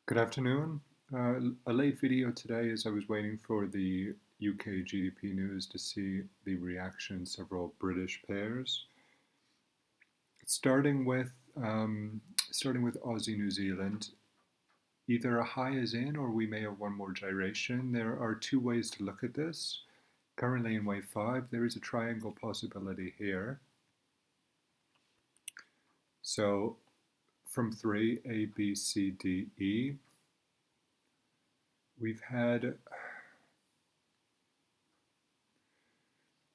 Good afternoon. A late video today as I was waiting for the UK GDP news to see the reaction of several British pairs. Starting with starting with Aussie New Zealand, either a high is in or we may have one more gyration. There are two ways to look at this. Currently in wave 5, there is a triangle possibility here. So from 3, A, B, C, D, E, we've had,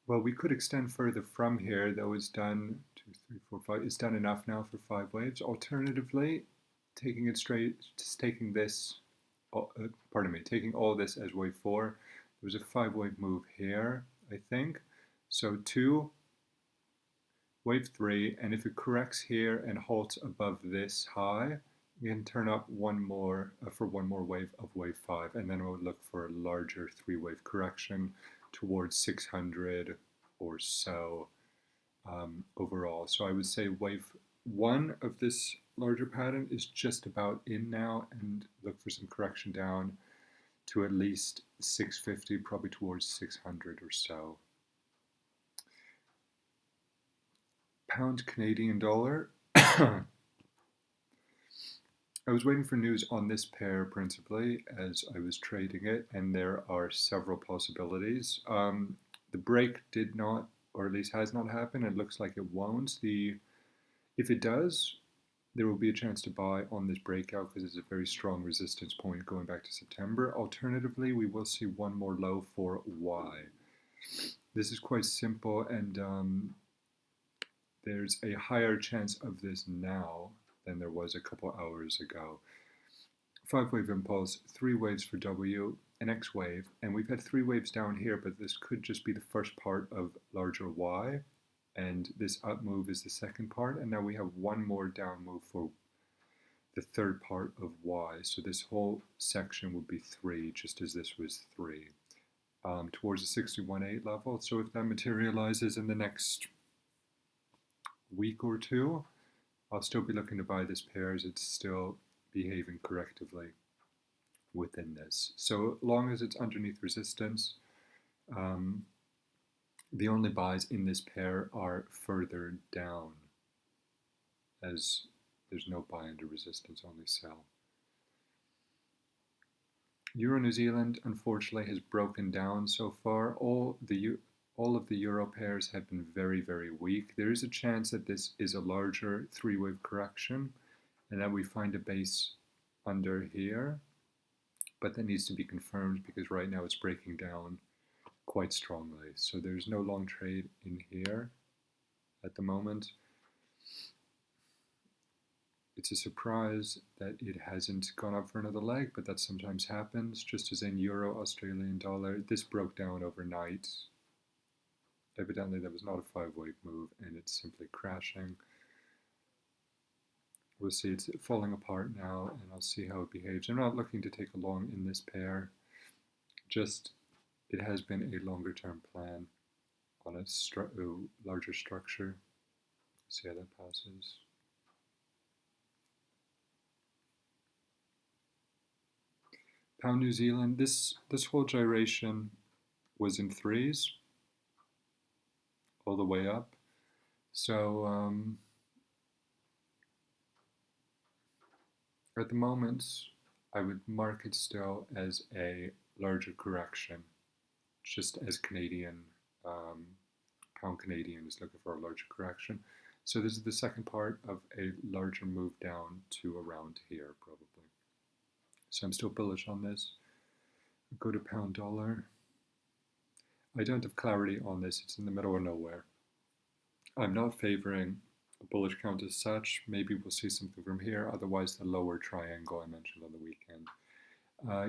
well, we could extend further from here, though it's done 2, 3, 4, 5. It's done enough now for 5 waves. Alternatively, taking it straight, just taking this, taking all this as wave 4. There was a 5-wave move here, I think. So 2, wave 3, and if it corrects here and halts above this high, we can turn up one more for one more wave of wave 5, and then we'll look for a larger 3-wave correction towards 600 or so overall. So I would say wave 1 of this larger pattern is just about in now, and look for some correction down to at least 650, probably towards 600 or so. Pound Canadian dollar. I was waiting for news on this pair principally as I was trading it, and there are several possibilities. The break did not, or at least has not happened. It looks like it won't. If it does, there will be a chance to buy on this breakout because it's a very strong resistance point going back to September. Alternatively, we will see one more low for Y. This is quite simple, and there's a higher chance of this now than there was a couple hours ago. 5-wave impulse, 3 waves for W, an X wave, and we've had 3 waves down here, but this could just be the first part of larger Y, and this up move is the second part, and now we have one more down move for the third part of Y. So this whole section would be 3, just as this was 3, towards the 61.8 level. So if that materializes in the next week or two, I'll still be looking to buy this pair as it's still behaving correctively within this. So long as it's underneath resistance, the only buys in this pair are further down, as there's no buy under resistance, only sell. Euro New Zealand unfortunately has broken down so far. All of the euro pairs have been very, very weak. There is a chance that this is a larger 3-wave correction and that we find a base under here, but that needs to be confirmed because right now it's breaking down quite strongly. So there's no long trade in here at the moment. It's a surprise that it hasn't gone up for another leg, but that sometimes happens, just as in Euro, Australian dollar. This broke down overnight. Evidently, that was not a 5-wave move, and it's simply crashing. We'll see, it's falling apart now, and I'll see how it behaves. I'm not looking to take a long in this pair, just it has been a longer-term plan on a larger structure. See how that passes. Pound New Zealand, this whole gyration was in 3s all the way up. So at the moment, I would mark it still as a larger correction, just as Pound Canadian is looking for a larger correction. So this is the second part of a larger move down to around here, probably. So I'm still bullish on this. Go to pound dollar. I don't have clarity on this. It's in the middle of nowhere. I'm not favoring a bullish count as such. Maybe we'll see something from here. Otherwise, the lower triangle I mentioned on the weekend.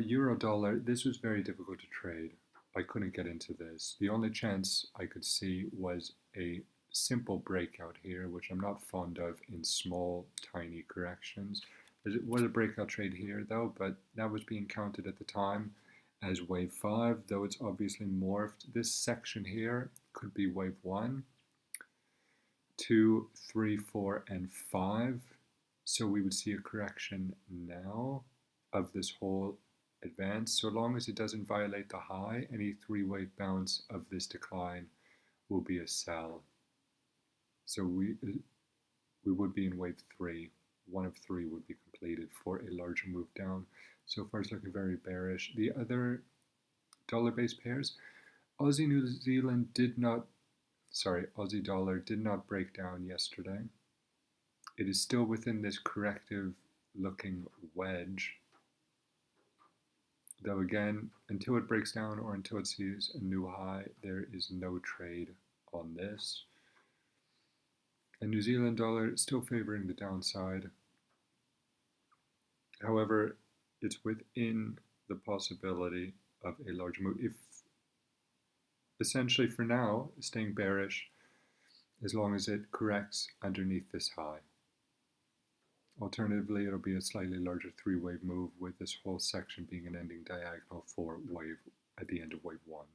Euro dollar. This was very difficult to trade. I couldn't get into this. The only chance I could see was a simple breakout here, which I'm not fond of in small, tiny corrections. It was a breakout trade here, though, but that was being counted at the time as wave 5, though it's obviously morphed. This section here could be wave 1, 2, 3, 4, and 5. So we would see a correction now. of this whole advance. So long as it doesn't violate the high, any three-wave bounce of this decline will be a sell. So we would be in wave 3. One of 3 would be completed for a larger move down. So far it's looking very bearish. The other dollar-based pairs, Aussie dollar did not break down yesterday. It is still within this corrective looking wedge. Though again, until it breaks down or until it sees a new high, there is no trade on this. And New Zealand dollar still favoring the downside. However, it's within the possibility of a large move. If essentially for now, staying bearish as long as it corrects underneath this high. Alternatively, it'll be a slightly larger three-wave move with this whole section being an ending diagonal for wave at the end of wave 1.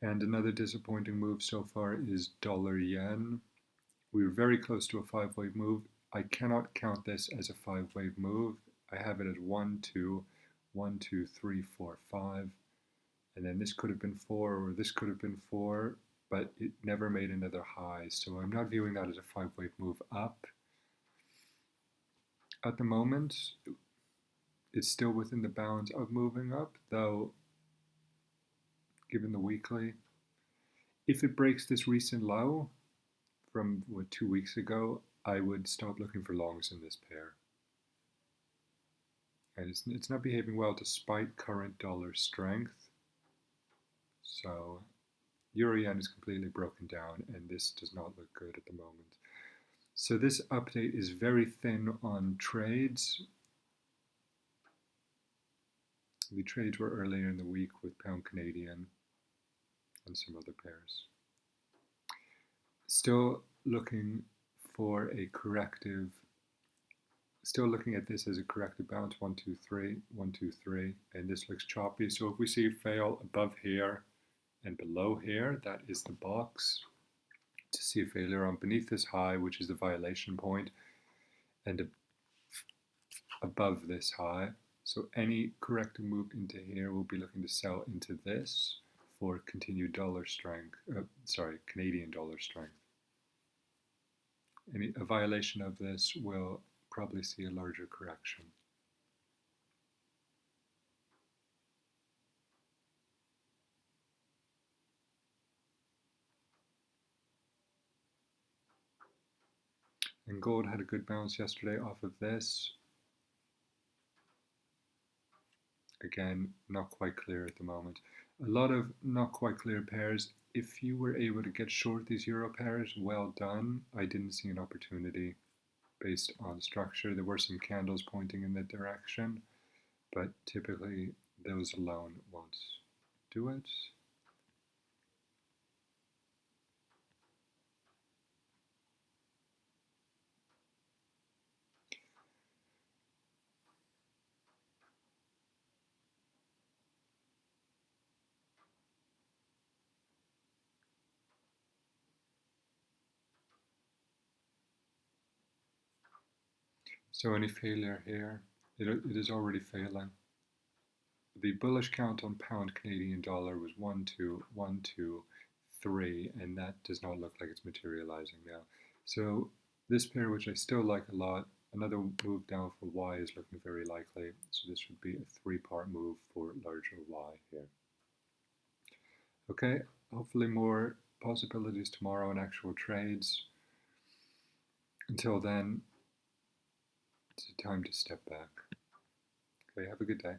And another disappointing move so far is dollar yen. We were very close to a 5-wave move. I cannot count this as a 5-wave move. I have it as 1, 2, 1, 2, 3, 4, 5. And then this could have been 4 or this could have been 4, but it never made another high. So I'm not viewing that as a 5-wave move up. At the moment, it's still within the bounds of moving up, though given the weekly, if it breaks this recent low from 2 weeks ago, I would stop looking for longs in this pair. And it's not behaving well despite current dollar strength. So Euro yen is completely broken down, and this does not look good at the moment. So this update is very thin on trades. The trades were earlier in the week with pound Canadian and some other pairs. Still looking for a corrective. Still looking at this as a corrective bounce, 1, 2, 3, 1, 2, 3, and this looks choppy. So if we see a fail above here and below here, that is the box. To see a failure on beneath this high, which is the violation point, and above this high. So any corrective move into here will be looking to sell into this for continued dollar strength, Canadian dollar strength. A violation of this will probably see a larger correction. And gold had a good bounce yesterday off of this. Again, not quite clear at the moment. A lot of not quite clear pairs. If you were able to get short these euro pairs, well done. I didn't see an opportunity based on structure. There were some candles pointing in that direction, but typically those alone won't do it. So any failure here, it is already failing. The bullish count on pound Canadian dollar was 1, 2, 1, 2, 3, and that does not look like it's materializing now. So this pair, which I still like a lot, another move down for Y is looking very likely. So this would be a 3-part move for larger Y here. Okay, hopefully more possibilities tomorrow in actual trades. Until then, it's time to step back. Okay, have a good day.